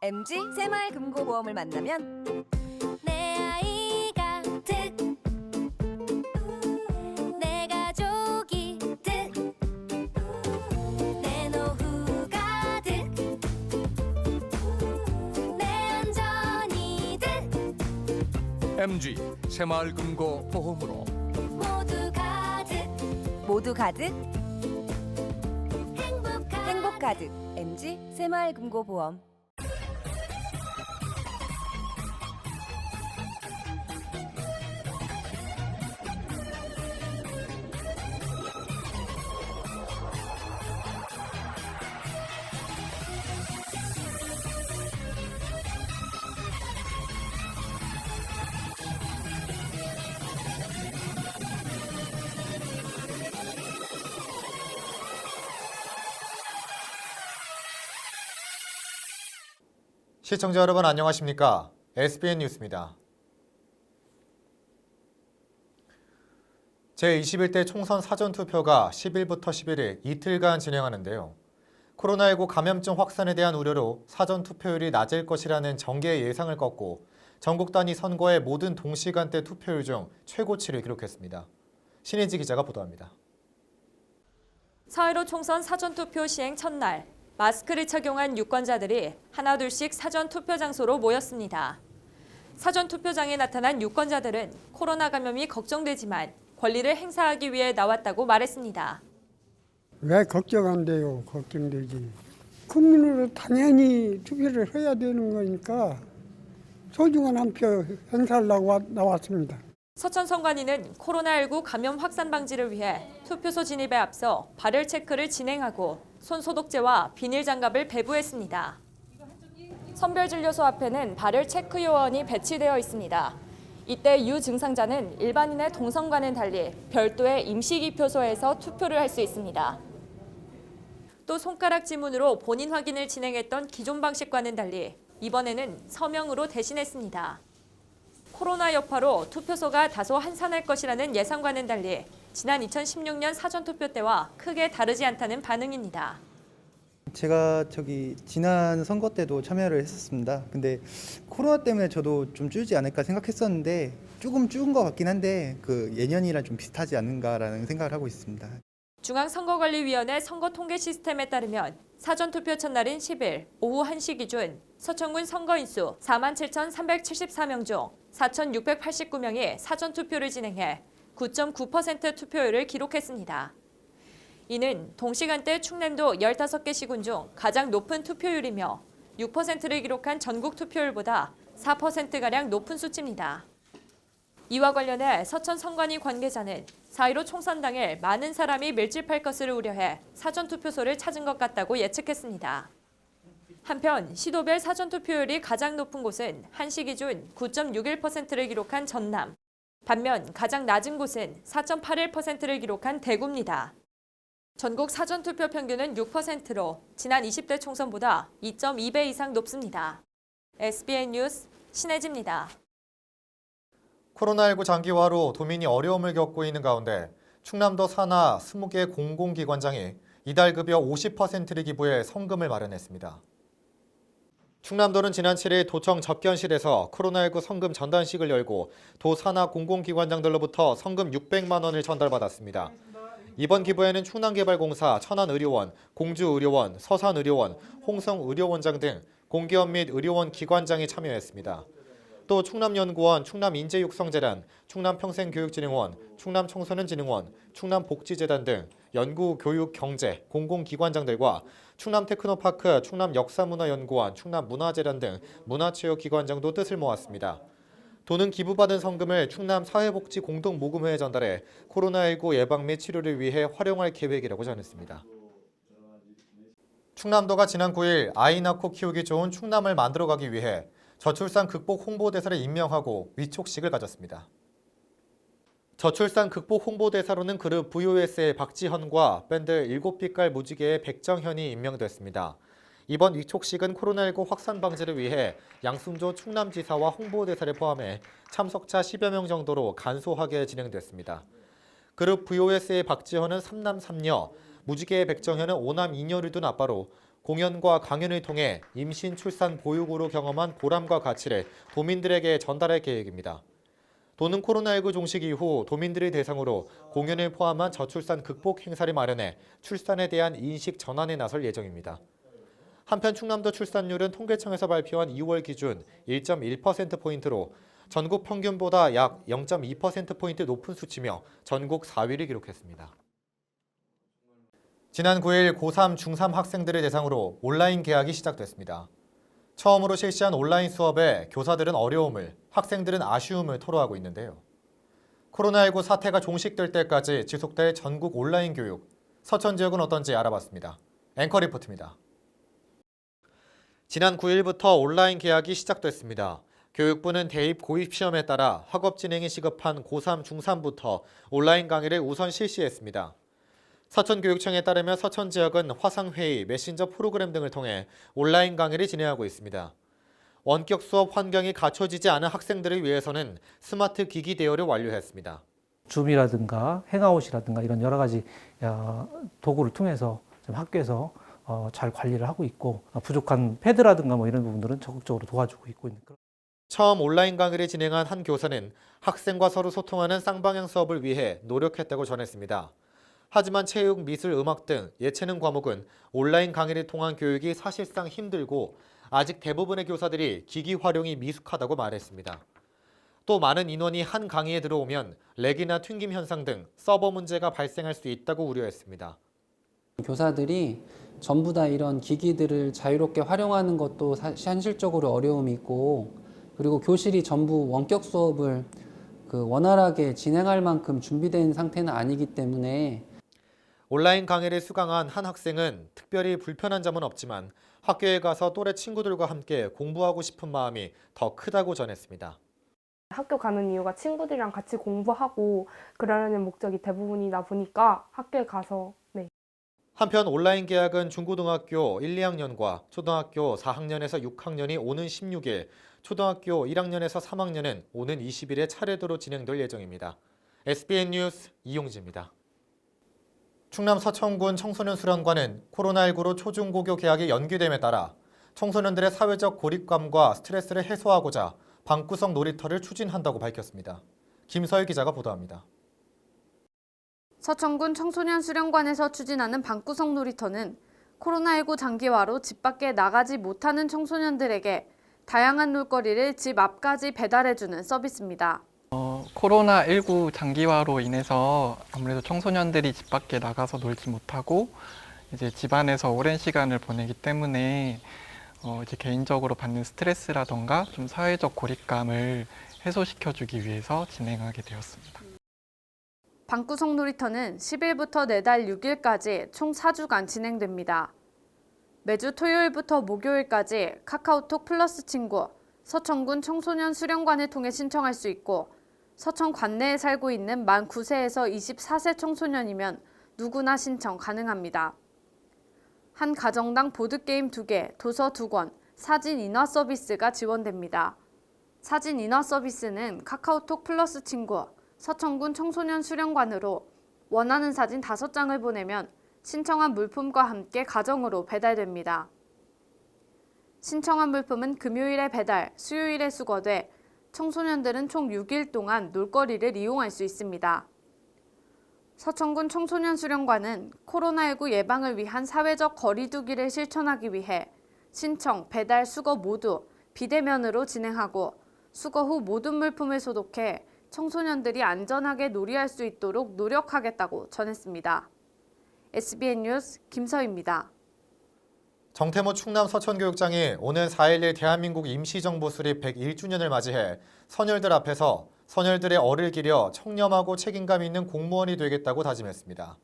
MG 새마을금고보험을 만나면 내 아이가 득, 내 가족이 득, 내 노후가 득, 내 안전이 득, MG 새마을금고보험으로 모두 가득, 행복 가득. MG 새마을금고보험. 시청자 여러분 안녕하십니까? SBN 뉴스입니다. 제21대 총선 사전투표가 10일부터 11일 이틀간 진행하는데요. 코로나19 감염증 확산에 대한 우려로 사전투표율이 낮을 것이라는 정계의 예상을 꺾고 전국 단위 선거의 모든 동시간대 투표율 중 최고치를 기록했습니다. 신혜지 기자가 보도합니다. 4.15 총선 사전투표 시행 첫날, 마스크를 착용한 유권자들이 하나둘씩 사전투표 장소로 모였습니다. 사전투표장에 나타난 유권자들은 코로나 감염이 걱정되지만 권리를 행사하기 위해 나왔다고 말했습니다. 왜 걱정 안 돼요? 걱정되지. 국민으로 당연히 투표를 해야 되는 거니까 소중한 한 표 행사하려고 나왔습니다. 서천 선관위는 코로나19 감염 확산 방지를 위해 투표소 진입에 앞서 발열 체크를 진행하고 손 소독제와 비닐 장갑을 배부했습니다. 선별진료소 앞에는 발열 체크 요원이 배치되어 있습니다. 이때 유증상자는 일반인의 동선과는 달리 별도의 임시기표소에서 투표를 할 수 있습니다. 또 손가락 지문으로 본인 확인을 진행했던 기존 방식과는 달리 이번에는 서명으로 대신했습니다. 코로나 여파로 투표소가 다소 한산할 것이라는 예상과는 달리 지난 2016년 사전투표 때와 크게 다르지 않다는 반응입니다. 제가 지난 선거 때도 참여를 했었습니다. 근데 코로나 때문에 저도 좀 줄지 않을까 생각했었는데 조금 줄은 것 같긴 한데 예년이랑 좀 비슷하지 않는가라는 생각을 하고 있습니다. 중앙선거관리위원회 선거통계 시스템에 따르면 사전투표 첫날인 10일 오후 1시 기준 서천군 선거인수 47,374명 중 4,689명이 사전투표를 진행해 9.9% 투표율을 기록했습니다. 이는 동시간대 충남도 15개 시군 중 가장 높은 투표율이며 6%를 기록한 전국 투표율보다 4%가량 높은 수치입니다. 이와 관련해 서천 선관위 관계자는 4.15 총선 당일 많은 사람이 밀집할 것을 우려해 사전투표소를 찾은 것 같다고 예측했습니다. 한편 시도별 사전투표율이 가장 높은 곳은 1시 기준 9.61%를 기록한 전남, 반면 가장 낮은 곳은 4.81%를 기록한 대구입니다. 전국 사전투표 평균은 6%로 지난 20대 총선보다 2.2배 이상 높습니다. SBN 뉴스 신혜지입니다. 코로나19 장기화로 도민이 어려움을 겪고 있는 가운데 충남도 산하 20개 공공기관장이 이달 급여 50%를 기부해 성금을 마련했습니다. 충남도는 지난 7일 도청 접견실에서 코로나19 성금 전단식을 열고 도 산하 공공기관장들로부터 성금 600만 원을 전달받았습니다. 이번 기부에는 충남개발공사, 천안의료원, 공주의료원, 서산의료원, 홍성의료원장 등 공기업 및 의료원 기관장이 참여했습니다. 또 충남연구원, 충남인재육성재단, 충남평생교육진흥원, 충남청소년진흥원, 충남복지재단 등 연구, 교육, 경제, 공공기관장들과 충남테크노파크, 충남역사문화연구원, 충남문화재단 등 문화체육기관장도 뜻을 모았습니다. 도는 기부받은 성금을 충남사회복지공동모금회에 전달해 코로나19 예방 및 치료를 위해 활용할 계획이라고 전했습니다. 충남도가 지난 9일 아이 낳고 키우기 좋은 충남을 만들어가기 위해 저출산 극복 홍보대사를 임명하고 위촉식을 가졌습니다. 저출산 극복 홍보대사로는 그룹 VOS의 박지현과 밴드 7빛깔 무지개의 백정현이 임명됐습니다. 이번 위촉식은 코로나19 확산 방지를 위해 양승조 충남지사와 홍보대사를 포함해 참석자 10여 명 정도로 간소하게 진행됐습니다. 그룹 VOS의 박지현은 3남 3녀, 무지개의 백정현은 5남 2녀를 둔 아빠로 공연과 강연을 통해 임신, 출산, 보육으로 경험한 보람과 가치를 도민들에게 전달할 계획입니다. 도는 코로나19 종식 이후 도민들을 대상으로 공연을 포함한 저출산 극복 행사를 마련해 출산에 대한 인식 전환에 나설 예정입니다. 한편 충남도 출산율은 통계청에서 발표한 2월 기준 1.1%포인트로 전국 평균보다 약 0.2%포인트 높은 수치며 전국 4위를 기록했습니다. 지난 9일 고3, 중3 학생들을 대상으로 온라인 개학이 시작됐습니다. 처음으로 실시한 온라인 수업에 교사들은 어려움을, 학생들은 아쉬움을 토로하고 있는데요. 코로나19 사태가 종식될 때까지 지속될 전국 온라인 교육, 서천 지역은 어떤지 알아봤습니다. 앵커 리포트입니다. 지난 9일부터 온라인 개학이 시작됐습니다. 교육부는 대입 고입 시험에 따라 학업 진행이 시급한 고3, 중3부터 온라인 강의를 우선 실시했습니다. 서천교육청에 따르면 서천 지역은 화상회의, 메신저 프로그램 등을 통해 온라인 강의를 진행하고 있습니다. 원격 수업 환경이 갖춰지지 않은 학생들을 위해서는 스마트 기기 대여를 완료했습니다. 줌이라든가 행아웃이라든가 이런 여러 가지 도구를 통해서 학교에서 잘 관리를 하고 있고 부족한 패드라든가 이런 부분들은 적극적으로 도와주고 있고 있는 그런. 처음 온라인 강의를 진행한 한 교사는 학생과 서로 소통하는 쌍방향 수업을 위해 노력했다고 전했습니다. 하지만 체육, 미술, 음악 등 예체능 과목은 온라인 강의를 통한 교육이 사실상 힘들고 아직 대부분의 교사들이 기기 활용이 미숙하다고 말했습니다. 또 많은 인원이 한 강의에 들어오면 렉이나 튕김 현상 등 서버 문제가 발생할 수 있다고 우려했습니다. 교사들이 전부 다 이런 기기들을 자유롭게 활용하는 것도 현실적으로 어려움이 있고, 그리고 교실이 전부 원격 수업을 원활하게 진행할 만큼 준비된 상태는 아니기 때문에 온라인 강의를 수강한 한 학생은 특별히 불편한 점은 없지만 학교에 가서 또래 친구들과 함께 공부하고 싶은 마음이 더 크다고 전했습니다. 학교 가는 이유가 친구들이랑 같이 공부하고 그러려는 목적이 대부분이다 보니까 학교에 가서 한편 온라인 개학은 중고등학교 1, 2학년과 초등학교 4학년에서 6학년이 오는 16일, 초등학교 1학년에서 3학년은 오는 20일에 차례대로 진행될 예정입니다. SBN 뉴스 이용지입니다. 충남 서천군 청소년 수련관은 코로나19로 초중고교 개학이 연기됨에 따라 청소년들의 사회적 고립감과 스트레스를 해소하고자 방구석 놀이터를 추진한다고 밝혔습니다. 김서일 기자가 보도합니다. 서천군 청소년 수련관에서 추진하는 방구석 놀이터는 코로나19 장기화로 집 밖에 나가지 못하는 청소년들에게 다양한 놀거리를 집 앞까지 배달해주는 서비스입니다. 코로나19 장기화로 인해서 아무래도 청소년들이 집 밖에 나가서 놀지 못하고 이제 집안에서 오랜 시간을 보내기 때문에 이제 개인적으로 받는 스트레스라던가 좀 사회적 고립감을 해소시켜주기 위해서 진행하게 되었습니다. 방구석 놀이터는 10일부터 내달 6일까지 총 4주간 진행됩니다. 매주 토요일부터 목요일까지 카카오톡 플러스 친구, 서천군 청소년 수련관을 통해 신청할 수 있고, 서천 관내에 살고 있는 만 9세에서 24세 청소년이면 누구나 신청 가능합니다. 한 가정당 보드게임 2개, 도서 2권, 사진 인화 서비스가 지원됩니다. 사진 인화 서비스는 카카오톡 플러스 친구, 서천군 청소년 수련관으로 원하는 사진 5장을 보내면 신청한 물품과 함께 가정으로 배달됩니다. 신청한 물품은 금요일에 배달, 수요일에 수거돼 청소년들은 총 6일 동안 놀거리를 이용할 수 있습니다. 서천군 청소년 수련관은 코로나19 예방을 위한 사회적 거리 두기를 실천하기 위해 신청, 배달, 수거 모두 비대면으로 진행하고 수거 후 모든 물품을 소독해 청소년들이 안전하게 놀이할 수 있도록 노력하겠다고 전했습니다. SBN 뉴스 김서희입니다. 정태모 충남 서천교육장이 오는 4.11 대한민국 임시정부 수립 101주년을 맞이해 선열들 앞에서 선열들의 얼을 기려 청렴하고 책임감 있는 공무원이 되겠다고 다짐했습니다.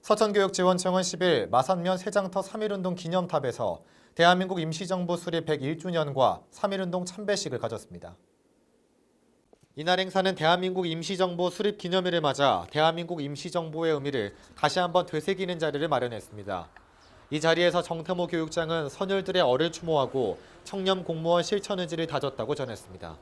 서천교육지원청은 10일 마산면 세장터 3.1운동 기념탑에서 대한민국 임시정부 수립 101주년과 3.1운동 참배식을 가졌습니다. 이날 행사는 대한민국 임시정부 수립 기념일을 맞아 대한민국 임시정부의 의미를 다시 한번 되새기는 자리를 마련했습니다. 이 자리에서 정태모 교육장은 선열들의 얼을 추모하고 청렴 공무원 실천 의지를 다졌다고 전했습니다.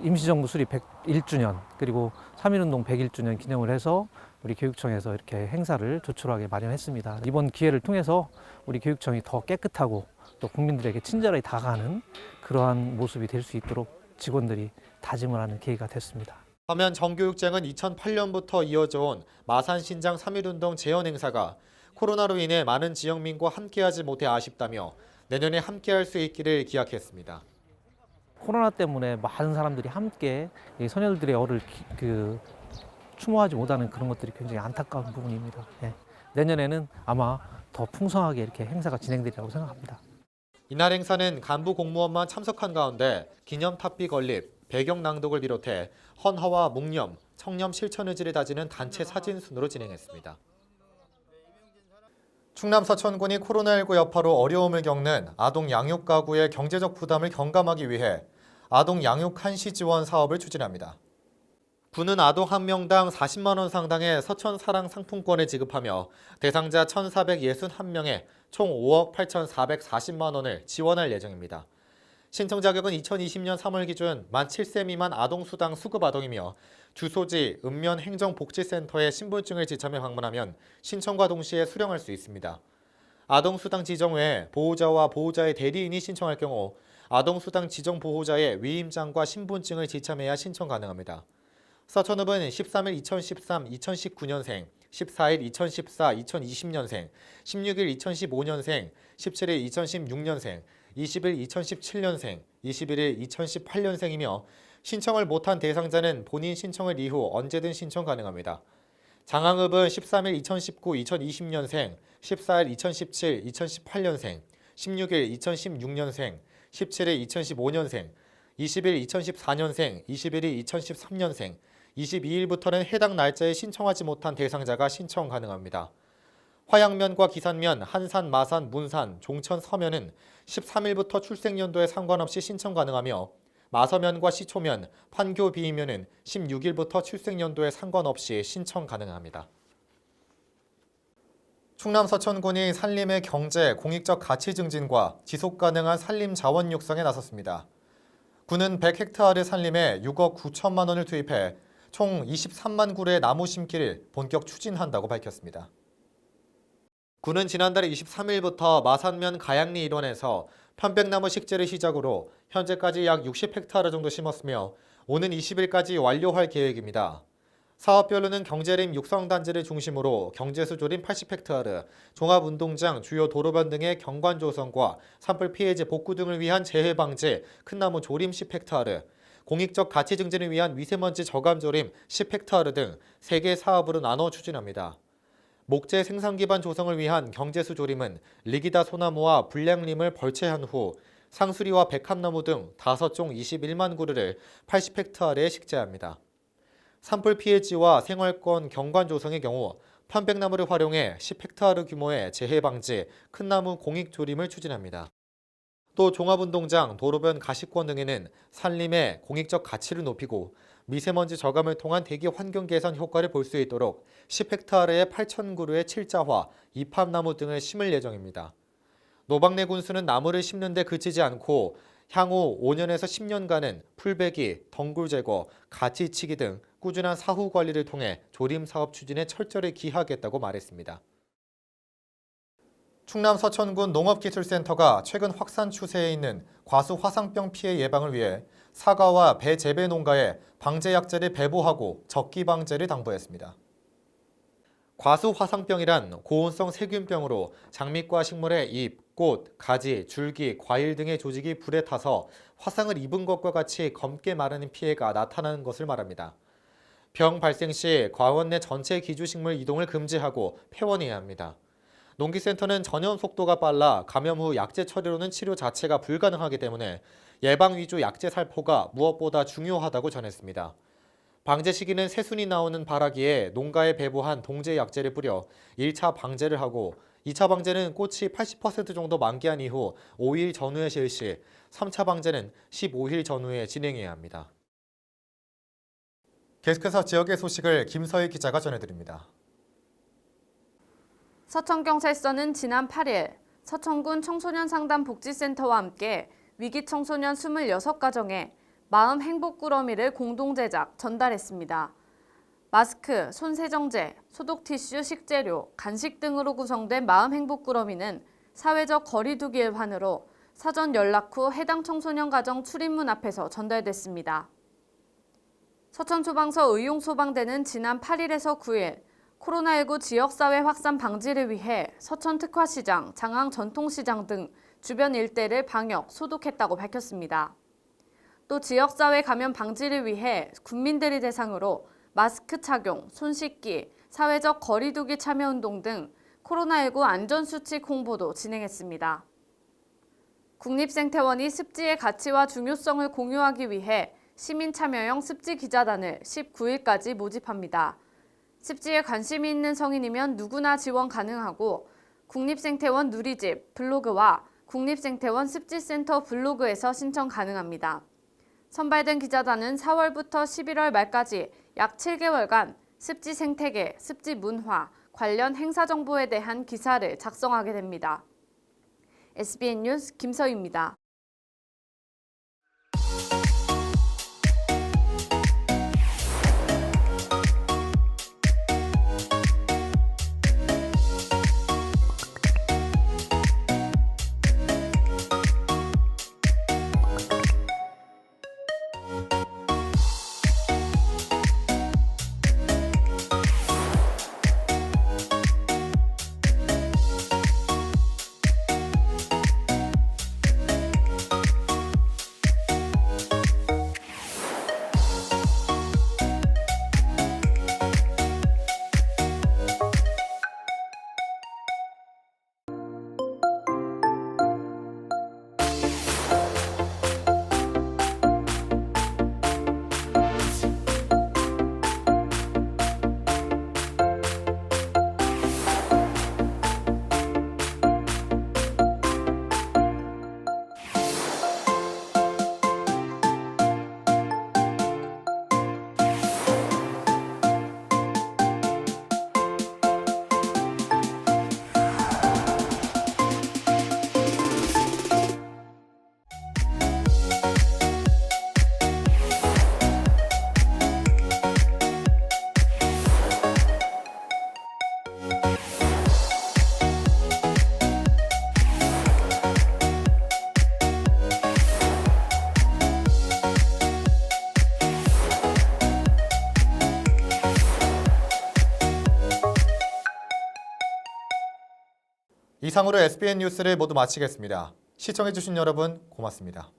임시정부 수립 101주년 그리고 3.1운동 101주년 기념을 해서 우리 교육청에서 이렇게 행사를 조촐하게 마련했습니다. 이번 기회를 통해서 우리 교육청이 더 깨끗하고 또 국민들에게 친절하게 다가가는 그러한 모습이 될 수 있도록 직원들이 다짐을 하는 계기가 됐습니다. 반면 정교육청은 2008년부터 이어져온 마산신장 3.1운동 재현 행사가 코로나로 인해 많은 지역민과 함께하지 못해 아쉽다며 내년에 함께할 수 있기를 기약했습니다. 코로나 때문에 많은 사람들이 함께 이 선열들의 얼을 추모하지 못하는 그런 것들이 굉장히 안타까운 부분입니다. 예. 내년에는 아마 더 풍성하게 이렇게 행사가 진행되리라고 생각합니다. 이날 행사는 간부 공무원만 참석한 가운데 기념 탑비 건립, 배경 낭독을 비롯해 헌화와 묵념, 청렴 실천 의지를 다지는 단체 사진 순으로 진행했습니다. 충남 서천군이 코로나19 여파로 어려움을 겪는 아동 양육 가구의 경제적 부담을 경감하기 위해 아동 양육 한시 지원 사업을 추진합니다. 군은 아동 한 명당 40만 원 상당의 서천 사랑 상품권을 지급하며 대상자 1,461명에 총 5억 8,440만 원을 지원할 예정입니다. 신청 자격은 2020년 3월 기준 만 7세 미만 아동수당 수급 아동이며 주소지 읍면행정복지센터에 신분증을 지참해 방문하면 신청과 동시에 수령할 수 있습니다. 아동수당 지정 외에 보호자와 보호자의 대리인이 신청할 경우 아동수당 지정 보호자의 위임장과 신분증을 지참해야 신청 가능합니다. 서천읍은 13일 2013, 2019년생, 14일 2014, 2020년생, 16일 2015년생, 17일 2016년생, 20일 2017년생, 21일 2018년생이며 신청을 못한 대상자는 본인 신청을 이후 언제든 신청 가능합니다. 장항읍은 13일 2019, 2020년생, 14일 2017, 2018년생, 16일 2016년생, 17일 2015년생, 20일 2014년생, 21일 2013년생, 22일부터는 해당 날짜에 신청하지 못한 대상자가 신청 가능합니다. 화양면과 기산면, 한산, 마산, 문산, 종천, 서면은 13일부터 출생연도에 상관없이 신청 가능하며 마서면과 시초면, 판교, 비이면은 16일부터 출생연도에 상관없이 신청 가능합니다. 충남 서천군이 산림의 경제, 공익적 가치 증진과 지속 가능한 산림 자원 육성에 나섰습니다. 군은 100헥타르 산림에 6억 9천만 원을 투입해 총 23만 그루의 나무 심기를 본격 추진한다고 밝혔습니다. 군은 지난달 23일부터 마산면 가양리 일원에서 편백나무 식재를 시작으로 현재까지 약 60헥타르 정도 심었으며 오는 20일까지 완료할 계획입니다. 사업별로는 경제림 육성단지를 중심으로 경제수조림 80헥타르, 종합운동장, 주요 도로변 등의 경관 조성과 산불 피해지 복구 등을 위한 재해 방지, 큰 나무 조림 10헥타르, 공익적 가치 증진을 위한 미세먼지 저감 조림 10헥타르 등 3개 사업으로 나눠 추진합니다. 목재 생산 기반 조성을 위한 경제수 조림은 리기다 소나무와 불량림을 벌채한 후 상수리와 백합나무 등 5종 21만 그루를 80헥타르에 식재합니다. 산불 피해지와 생활권 경관 조성의 경우 편백나무를 활용해 10헥타르 규모의 재해 방지, 큰 나무 공익 조림을 추진합니다. 또 종합운동장, 도로변 가시권 등에는 산림의 공익적 가치를 높이고 미세먼지 저감을 통한 대기 환경 개선 효과를 볼 수 있도록 10헥타르에 8,000그루의 칠자화, 이팝나무 등을 심을 예정입니다. 노박내 군수는 나무를 심는 데 그치지 않고 향후 5년에서 10년간은 풀베기, 덩굴 제거, 가치치기 등 꾸준한 사후 관리를 통해 조림 사업 추진에 철저히 기하겠다고 말했습니다. 충남 서천군 농업기술센터가 최근 확산 추세에 있는 과수 화상병 피해 예방을 위해 사과와 배 재배 농가에 방제 약제를 배부하고 적기 방제를 당부했습니다. 과수 화상병이란 고온성 세균병으로 장미과 식물의 잎, 꽃, 가지, 줄기, 과일 등의 조직이 불에 타서 화상을 입은 것과 같이 검게 마르는 피해가 나타나는 것을 말합니다. 병 발생 시 과원 내 전체 기주식물 이동을 금지하고 폐원해야 합니다. 농기센터는 전염 속도가 빨라 감염 후 약제 처리로는 치료 자체가 불가능하기 때문에 예방 위주 약제 살포가 무엇보다 중요하다고 전했습니다. 방제 시기는 새순이 나오는 발아기에 농가에 배부한 동제 약제를 뿌려 1차 방제를 하고 2차 방제는 꽃이 80% 정도 만개한 이후 5일 전후에 실시, 3차 방제는 15일 전후에 진행해야 합니다. 계속해서 지역의 소식을 김서희 기자가 전해드립니다. 서천경찰서는 지난 8일 서천군 청소년 상담 복지센터와 함께 위기 청소년 26가정에 마음 행복 꾸러미를 공동 제작, 전달했습니다. 마스크, 손세정제, 소독 티슈, 식재료, 간식 등으로 구성된 마음 행복 꾸러미는 사회적 거리두기의 환으로 사전 연락 후 해당 청소년 가정 출입문 앞에서 전달됐습니다. 서천소방서 의용소방대는 지난 8일에서 9일 코로나19 지역사회 확산 방지를 위해 서천특화시장, 장항전통시장 등 주변 일대를 방역, 소독했다고 밝혔습니다. 또 지역사회 감염 방지를 위해 국민들이 대상으로 마스크 착용, 손 씻기, 사회적 거리두기 참여운동 등 코로나19 안전수칙 홍보도 진행했습니다. 국립생태원이 습지의 가치와 중요성을 공유하기 위해 시민 참여형 습지 기자단을 19일까지 모집합니다. 습지에 관심이 있는 성인이면 누구나 지원 가능하고 국립생태원 누리집 블로그와 국립생태원 습지센터 블로그에서 신청 가능합니다. 선발된 기자단은 4월부터 11월 말까지 약 7개월간 습지 생태계, 습지 문화, 관련 행사 정보에 대한 기사를 작성하게 됩니다. SBN 뉴스 김서희입니다. 이상으로 SBN 뉴스를 모두 마치겠습니다. 시청해주신 여러분 고맙습니다.